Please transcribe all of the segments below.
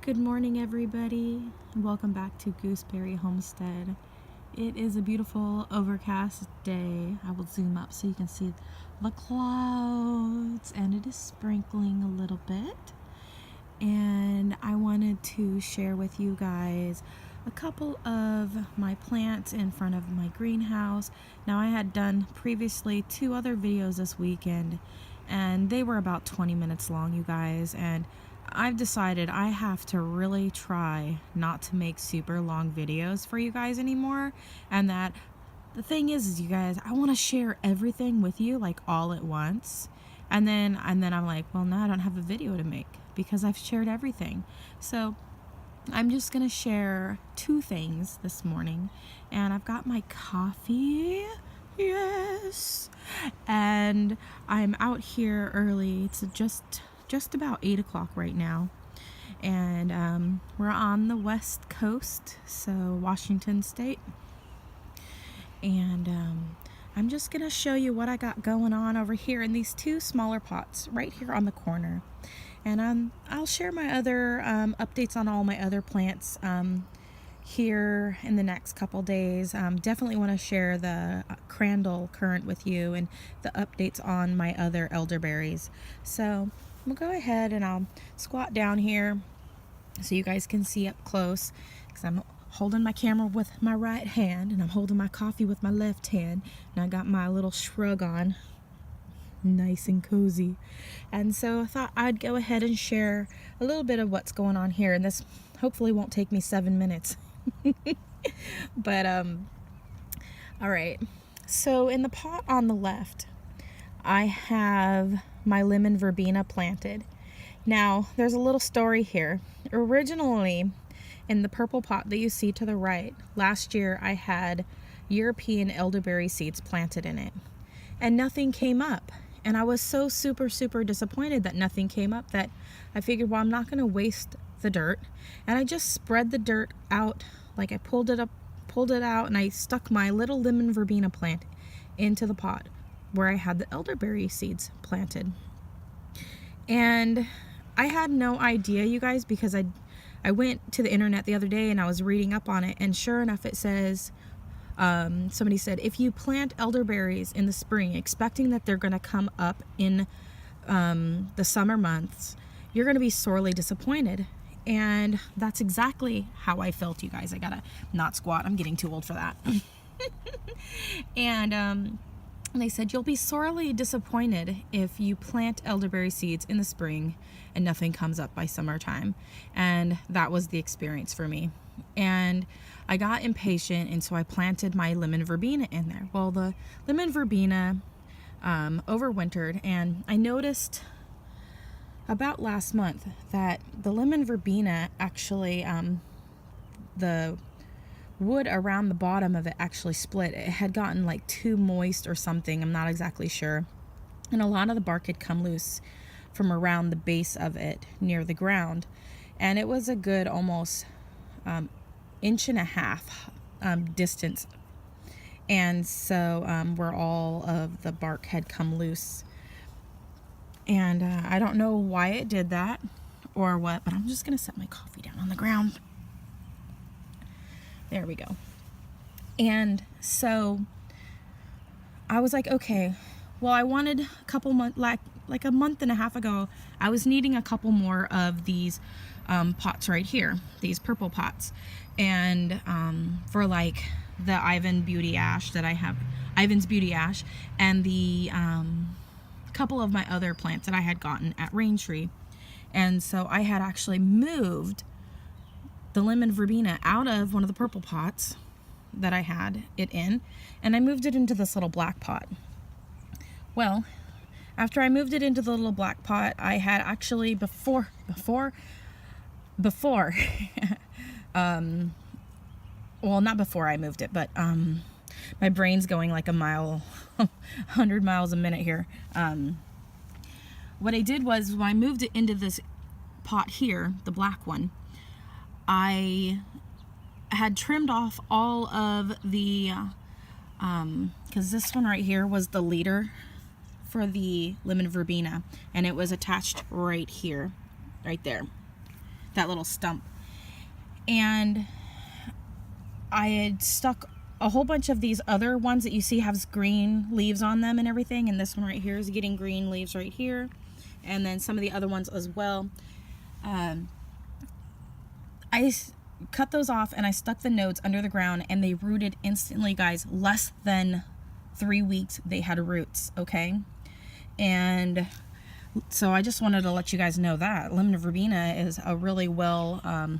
Good morning, everybody, and welcome back to Gooseberry Homestead. It is a beautiful overcast day. I will zoom up so you can see the clouds, and it is sprinkling a little bit. And I wanted to share with you guys a couple of my plants in front of my greenhouse. Now, I had done previously 2 other videos this weekend, and they were about 20 minutes long, you guys, and I've decided I have to really try not to make super long videos for you guys anymore. And that the thing is you guys, I want to share everything with you like all at once. And then I'm like, well, now I don't have a video to make because I've shared everything. So I'm just going to share 2 things this morning. And I've got my coffee. Yes. And I'm out here early. It's just about 8 o'clock right now, and we're on the west coast, so Washington State, and I'm just gonna show you what I got going on over here in these 2 smaller pots right here on the corner. And I'll share my other updates on all my other plants here in the next couple days. Definitely want to share the crandall currant with you and the updates on my other elderberries. So we'll go ahead and I'll squat down here so you guys can see up close, because I'm holding my camera with my right hand and I'm holding my coffee with my left hand, and I got my little shrug on, nice and cozy. And so I thought I'd go ahead and share a little bit of what's going on here, and this hopefully won't take me 7 minutes. But all right, so in the pot on the left I have my lemon verbena planted. Now, there's a little story here. Originally, in the purple pot that you see to the right, last year I had European elderberry seeds planted in it, and nothing came up. And I was so super disappointed that nothing came up that I figured, well, I'm not going to waste the dirt. And I just spread the dirt out, like I pulled it out, and I stuck my little lemon verbena plant into the pot where I had the elderberry seeds planted. And I had no idea, you guys, because I went to the internet the other day and I was reading up on it, and sure enough it says, somebody said, if you plant elderberries in the spring expecting that they're going to come up in the summer months, you're going to be sorely disappointed. And that's exactly how I felt, you guys. I gotta not squat, I'm getting too old for that. And they said you'll be sorely disappointed if you plant elderberry seeds in the spring and nothing comes up by summertime. And that was the experience for me. And I got impatient, and so I planted my lemon verbena in there. Well, the lemon verbena overwintered, and I noticed about last month that the lemon verbena actually, the wood around the bottom of it actually split. It had gotten like too moist or something, I'm not exactly sure, and a lot of the bark had come loose from around the base of it near the ground, and it was a good almost 1.5 inch distance, and so where all of the bark had come loose. And I don't know why it did that or what, but I'm just gonna set my coffee down on the ground. There we go. And so I was like, okay, well, I wanted a couple months, like a month and a half ago, I was needing a couple more of these pots right here, these purple pots. And for like the Ivan's Beauty Ash and the couple of my other plants that I had gotten at Rain Tree. And so I had actually moved the lemon verbena out of one of the purple pots that I had it in, and I moved it into this little black pot. Well, after I moved it into the little black pot, I had actually before well, not before I moved it, but my brain's going like 100 miles a minute here. What I did was, when I moved it into this pot here, the black one, I had trimmed off all of the, because this one right here was the leader for the lemon verbena, and it was attached right here, right there. that little stump. And I had stuck a whole bunch of these other ones that you see has green leaves on them and everything, and this one right here is getting green leaves right here, and then some of the other ones as well. I cut those off and I stuck the nodes under the ground, and they rooted instantly, guys. Less than 3 weeks they had roots, okay? And so I just wanted to let you guys know that lemon verbena is a really well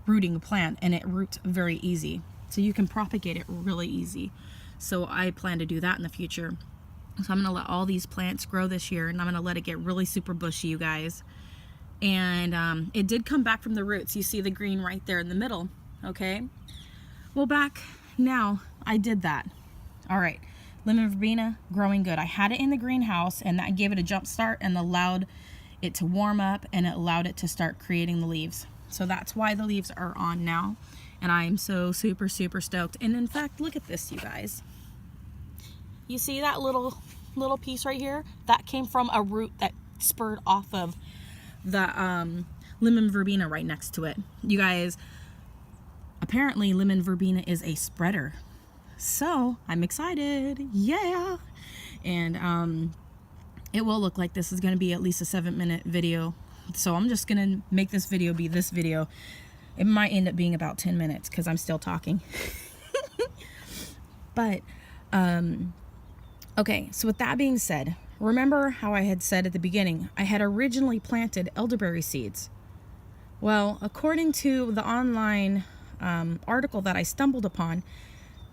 rooting plant, and it roots very easy, so you can propagate it really easy. So I plan to do that in the future. So I'm gonna let all these plants grow this year, and I'm gonna let it get really super bushy, you guys. And it did come back from the roots. You see the green right there in the middle, okay? Well, back now I did that. All right, lemon verbena growing good. I had it in the greenhouse, and that gave it a jump start and allowed it to warm up, and it allowed it to start creating the leaves. So that's why the leaves are on now, and I'm so super stoked. And in fact, look at this, you guys. You see that little piece right here? That came from a root that spurred off of the lemon verbena right next to it. You guys, apparently lemon verbena is a spreader, so I'm excited. Yeah. And it will look like this is going to be at least a 7-minute video, so I'm just going to make this video be this video. It might end up being about 10 minutes because I'm still talking. But okay, so with that being said, remember how I had said at the beginning, I had originally planted elderberry seeds. Well, according to the online article that I stumbled upon,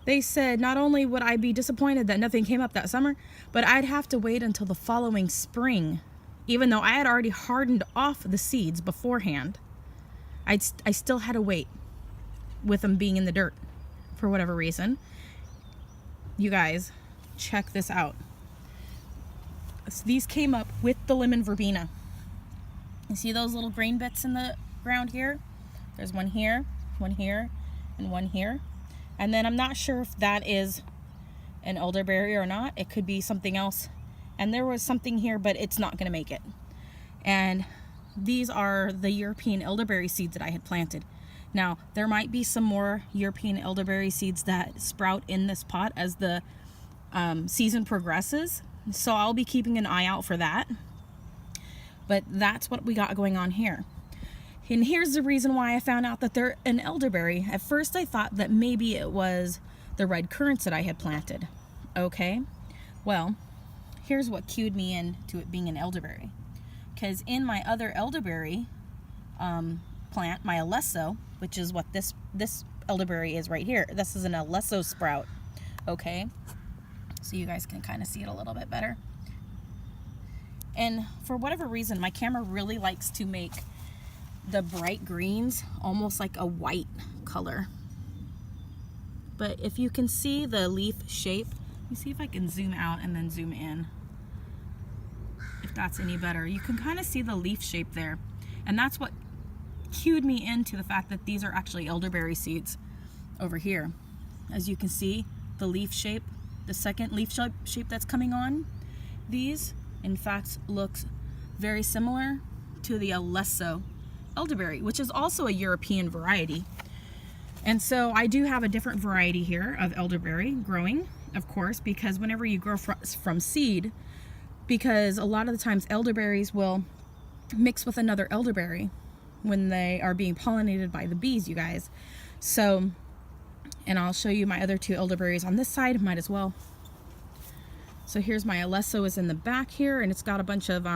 they said not only would I be disappointed that nothing came up that summer, but I'd have to wait until the following spring, even though I had already hardened off the seeds beforehand. I still had to wait with them being in the dirt for whatever reason. You guys, check this out. So these came up with the lemon verbena. You see those little green bits in the ground here? There's one here, and one here. And then I'm not sure if that is an elderberry or not. It could be something else. And there was something here, but it's not going to make it. And these are the European elderberry seeds that I had planted. Now, there might be some more European elderberry seeds that sprout in this pot as the season progresses. So I'll be keeping an eye out for that. But that's what we got going on here. And here's the reason why I found out that they're an elderberry. At first I thought that maybe it was the red currants that I had planted. Okay, well, here's what cued me into it being an elderberry. Because in my other elderberry plant, my alesso, which is what this elderberry is right here. This is an alesso sprout, okay? So you guys can kind of see it a little bit better. And for whatever reason, my camera really likes to make the bright greens almost like a white color. But if you can see the leaf shape, let me see if I can zoom out and then zoom in. If that's any better. You can kind of see the leaf shape there. And that's what cued me into the fact that these are actually elderberry seeds over here. As you can see, the leaf shape, the second leaf shape that's coming on, these in fact looks very similar to the alesso elderberry, which is also a European variety. And so I do have a different variety here of elderberry growing, of course, because whenever you grow from seed, because a lot of the times elderberries will mix with another elderberry when they are being pollinated by the bees, you guys. So, and I'll show you my other two elderberries on this side, might as well. So here's my alesso is in the back here, and it's got a bunch of,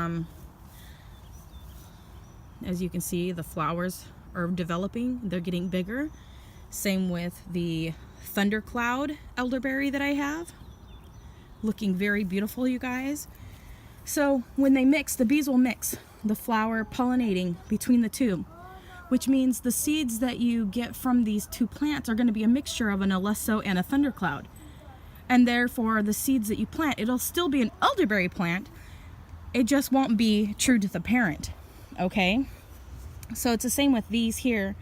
as you can see, the flowers are developing, they're getting bigger. Same with the thundercloud elderberry that I have. Looking very beautiful, you guys. So when they mix, the bees will mix the flower pollinating between the two, which means the seeds that you get from these two plants are going to be a mixture of an alesso and a thundercloud. And therefore the seeds that you plant, it'll still be an elderberry plant. It just won't be true to the parent. Okay? So it's the same with these here.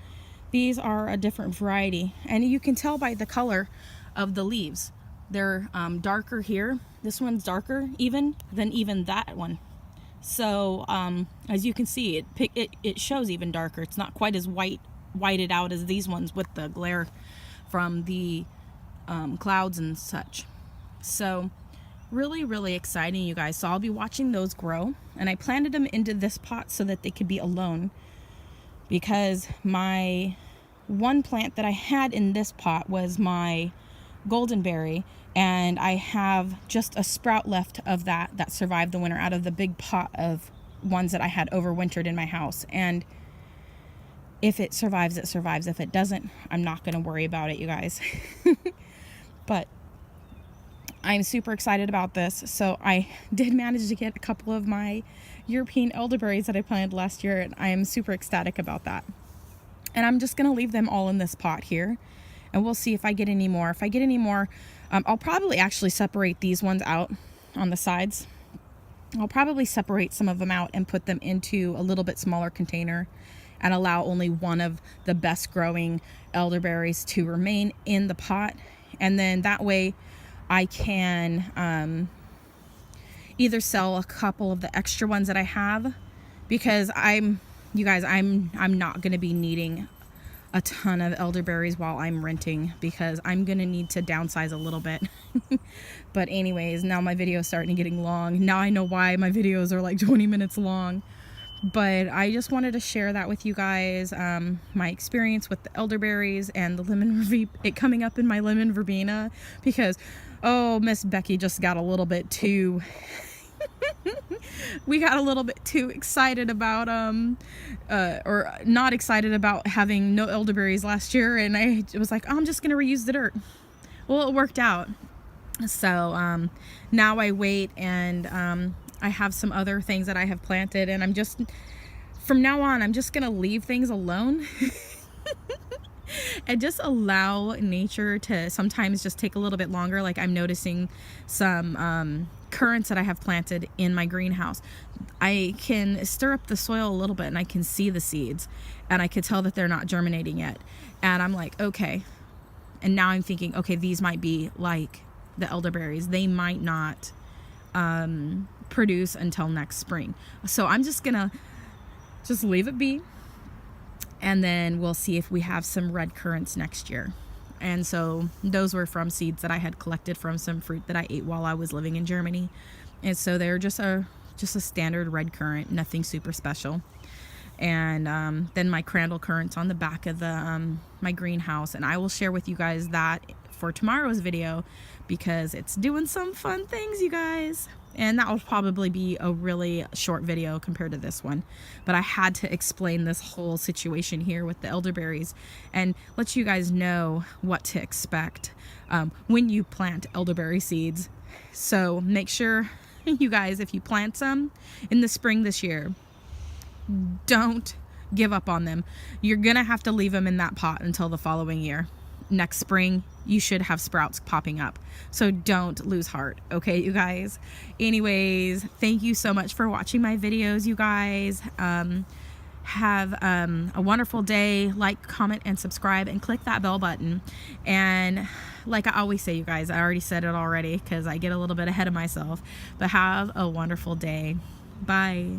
These are a different variety, and you can tell by the color of the leaves. They're darker here. This one's darker even than even that one. So as you can see, it shows even darker. It's not quite as whited out as these ones with the glare from the clouds and such. So really, really exciting, you guys. So I'll be watching those grow, and I planted them into this pot so that they could be alone, because my one plant that I had in this pot was my goldenberry, and I have just a sprout left of that survived the winter out of the big pot of ones that I had overwintered in my house. And if it survives, it survives. If it doesn't, I'm not going to worry about it, you guys. But I'm super excited about this. So I did manage to get a couple of my European elderberries that I planted last year, and I am super ecstatic about that. And I'm just going to leave them all in this pot here, and we'll see if I get any more. If I get any more, I'll probably actually separate these ones out on the sides. I'll probably separate some of them out and put them into a little bit smaller container and allow only one of the best growing elderberries to remain in the pot. And then that way I can either sell a couple of the extra ones that I have, because you guys, I'm not going to be needing a ton of elderberries while I'm renting, because I'm going to need to downsize a little bit. But anyways, now my video is starting getting long. Now I know why my videos are like 20 minutes long. But I just wanted to share that with you guys, my experience with the elderberries and the it coming up in my lemon verbena, because, oh, Miss Becky just got a little bit too we got a little bit too excited about or not excited about having no elderberries last year, and I was like, oh, I'm just gonna reuse the dirt. Well, it worked out. So now I wait, and I have some other things that I have planted, and from now on I'm just gonna leave things alone and just allow nature to sometimes just take a little bit longer. Like, I'm noticing some currants that I have planted in my greenhouse. I can stir up the soil a little bit, and I can see the seeds, and I could tell that they're not germinating yet. And I'm like, okay. And now I'm thinking, okay, these might be like the elderberries. They might not produce until next spring. So I'm just gonna leave it be, and then we'll see if we have some red currants next year. And so those were from seeds that I had collected from some fruit that I ate while I was living in Germany. And so they're just a standard red currant, nothing super special. And then my crandall currants on the back of the my greenhouse, and I will share with you guys that for tomorrow's video, because it's doing some fun things, you guys. And that will probably be a really short video compared to this one. But I had to explain this whole situation here with the elderberries and let you guys know what to expect when you plant elderberry seeds. So make sure, you guys, if you plant some in the spring this year, don't give up on them. You're gonna have to leave them in that pot until the following year. Next spring, you should have sprouts popping up. So don't lose heart, okay, you guys? Anyways, thank you so much for watching my videos, you guys. Have a wonderful day. Like, comment, and subscribe, and click that bell button. And like I always say, you guys, I already said it already because I get a little bit ahead of myself, but have a wonderful day. Bye.